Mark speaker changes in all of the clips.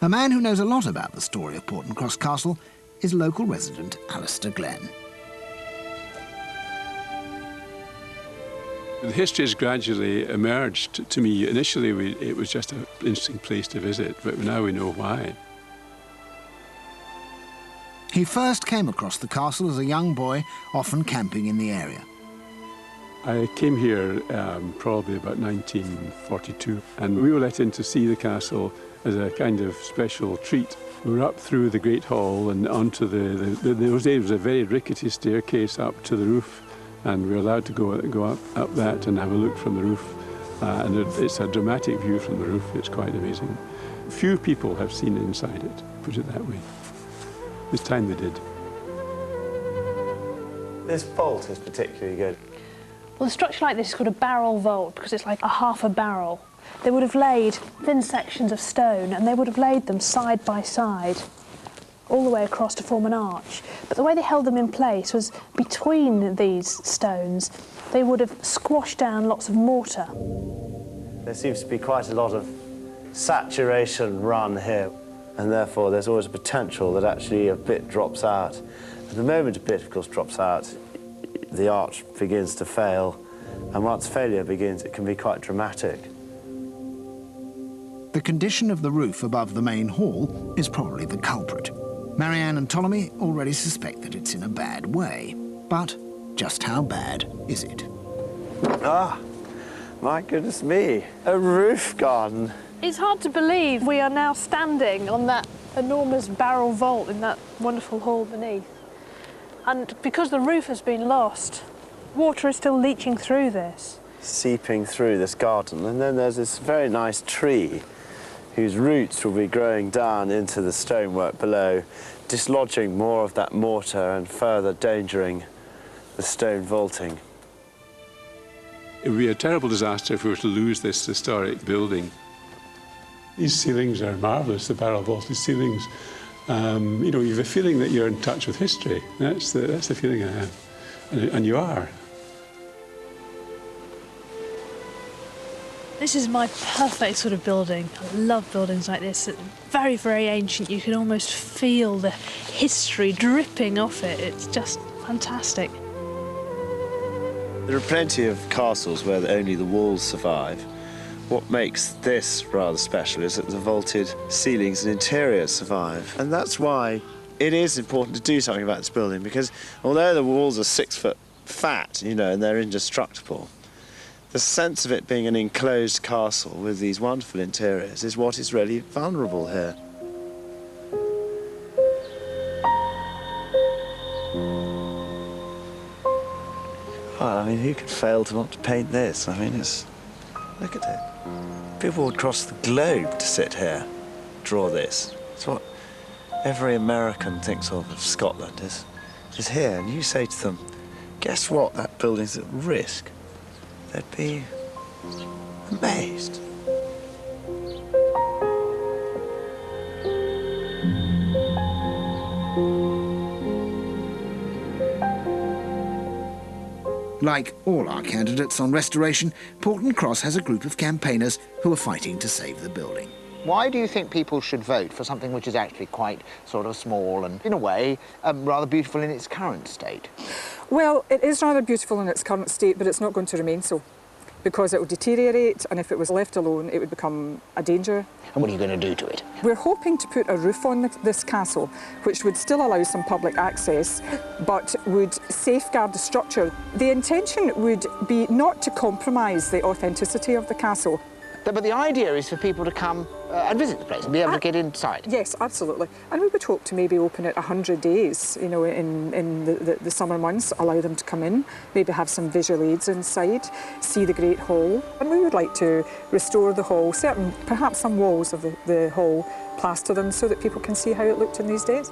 Speaker 1: A man who knows a lot about the story of Portencross Castle is local resident Alistair Glenn.
Speaker 2: The history has gradually emerged to me. Initially, it was just an interesting place to visit, but now we know why.
Speaker 1: He first came across the castle as a young boy, often camping in the area.
Speaker 2: I came here probably about 1942, and we were let in to see the castle as a kind of special treat. We were up through the Great Hall and onto those days was a very rickety staircase up to the roof, and we were allowed to go up that and have a look from the roof. And it's a dramatic view from the roof. It's quite amazing. Few people have seen inside it, put it that way. This time they did.
Speaker 3: This vault is particularly good.
Speaker 4: Well, a structure like this is called a barrel vault because it's like a half a barrel. They would have laid thin sections of stone and they would have laid them side by side all the way across to form an arch. But the way they held them in place was between these stones, they would have squashed down lots of mortar.
Speaker 3: There seems to be quite a lot of saturation run here, and therefore there's always a potential that actually a bit drops out. At the moment a bit, of course, drops out, the arch begins to fail, and once failure begins, it can be quite dramatic.
Speaker 1: The condition of the roof above the main hall is probably the culprit. Marianne and Ptolemy already suspect that it's in a bad way. But just how bad is it?
Speaker 3: Ah, my goodness me, a roof garden.
Speaker 4: It's hard to believe we are now standing on that enormous barrel vault in that wonderful hall beneath. And because the roof has been lost, water is still leaching through this.
Speaker 3: Seeping through this garden, and then there's this very nice tree whose roots will be growing down into the stonework below, dislodging more of that mortar and further endangering the stone vaulting.
Speaker 2: It would be a terrible disaster if we were to lose this historic building. These ceilings are marvellous, the barrel vaulted ceilings. You know, you have a feeling that you're in touch with history. That's the feeling I have, and you are.
Speaker 4: This is my perfect sort of building. I love buildings like this. It's very, very ancient. You can almost feel the history dripping off it. It's just fantastic.
Speaker 3: There are plenty of castles where only the walls survive. What makes this rather special is that the vaulted ceilings and interiors survive. And that's why it is important to do something about this building, because although the walls are 6 foot fat, you know, and they're indestructible, the sense of it being an enclosed castle with these wonderful interiors is what is really vulnerable here. Well, I mean, who could fail to want to paint this? I mean, look at it. People would cross the globe to sit here, draw this. It's what every American thinks of Scotland is here. And you say to them, guess what, that building's at risk. They'd be amazed.
Speaker 1: Like all our candidates on restoration, Portencross has a group of campaigners who are fighting to save the building.
Speaker 5: Why do you think people should vote for something which is actually quite sort of small and, in a way, rather beautiful in its current state?
Speaker 6: Well, it is rather beautiful in its current state, but it's not going to remain so, because it will deteriorate, and if it was left alone, it would become a danger.
Speaker 5: And what are you going to do to it?
Speaker 6: We're hoping to put a roof on this castle, which would still allow some public access, but would safeguard the structure. The intention would be not to compromise the authenticity of the castle.
Speaker 5: But the idea is for people to come and visit the place and be able to get inside.
Speaker 6: Yes, absolutely. And we would hope to maybe open it 100 days, you know, in the summer months, allow them to come in, maybe have some visual aids inside, see the Great Hall. And we would like to restore the hall, perhaps some walls of the hall, plaster them so that people can see how it looked in these days.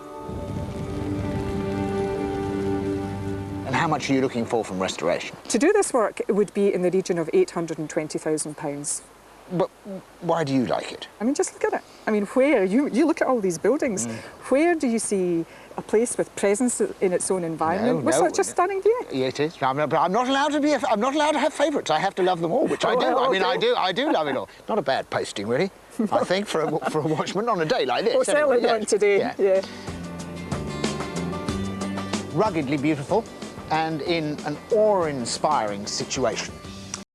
Speaker 5: And how much are you looking for from restoration?
Speaker 6: To do this work, it would be in the region of £820,000.
Speaker 5: But why do you like it?
Speaker 6: I mean, just look at it. I mean, where? You look at all these buildings. Where do you see a place with presence in its own environment with such a stunning view.
Speaker 5: Yeah, it is. But I'm not allowed to be. I'm not allowed to have favourites. I have to love them all, which I do.
Speaker 6: well,
Speaker 5: I mean,
Speaker 6: okay.
Speaker 5: I do love it all. Not a bad posting, really. I think for a watchman on a day like this.
Speaker 6: Well, certainly
Speaker 5: anyway,
Speaker 6: not today. Yeah.
Speaker 5: Ruggedly beautiful, and in an awe-inspiring situation.